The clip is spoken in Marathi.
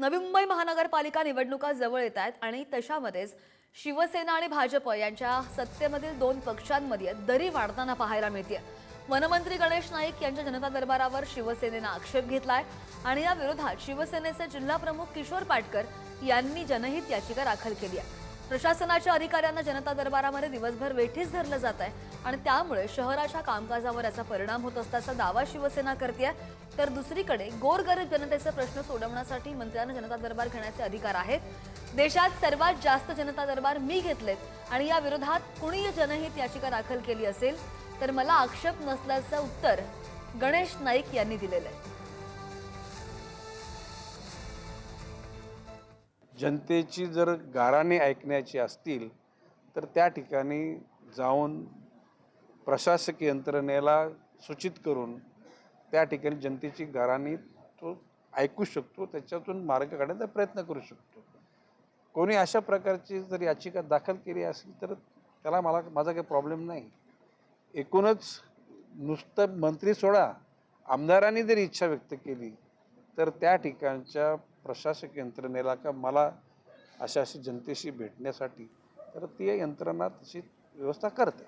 नवी मुंबई महानगरपालिका निवडणुका जवळ येत आहेत आणि तशामध्येच शिवसेना आणि भाजप यांच्या सत्तेमधील दोन पक्षांमध्ये दरी वाढताना पाहायला मिळते। वनमंत्री गणेश नाईक यांच्या जनता दरबारावर शिवसेनेने आक्षेप घेतलाय आणि या विरोधात शिवसेनेचे जिल्हा प्रमुख किशोर पाटकर यांनी जनहित याचिका दाखल केली आहे। प्रशासनाच्या अधिकाऱ्यांना जनता दरबारामध्ये दिवसभर वेठीस धरलं जात आहे आणि त्यामुळे शहराच्या कामकाजावर याचा परिणाम होत असल्याचा दावा शिवसेना करते। तर दुसरीकडे गोरगरीब जनतेचे प्रश्न सोडवण्यासाठी मंत्र्यांना जनता दरबार घेण्याचे अधिकार आहेत। देशात सर्वात जास्त जनता दरबार मी घेतलेत आणि या विरोधात कुणी जनहित याचिका दाखल केली असेल तर मला आक्षेप नसल्याचं उत्तर गणेश नाईक यांनी दिलेलं आहे। जनतेची जर गाराणे ऐकण्याची असतील तर त्या ठिकाणी जाऊन प्रशासकीय यंत्रणेला सूचित करून त्या ठिकाणी जनतेची गाराणी तो ऐकू शकतो, त्याच्यातून मार्ग काढण्याचा प्रयत्न करू शकतो। कोणी अशा प्रकारची जर याचिका दाखल केली असेल तर त्याला माझा काही प्रॉब्लेम नाही। एकूणच नुसतं मंत्री सोडा, आमदारांनी जर इच्छा व्यक्त केली तर त्या ठिकाणच्या प्रशासकीय यंत्रणेला का मला अशी जनतेशी भेटण्यासाठी तर ती यंत्रणा तशी व्यवस्था करते।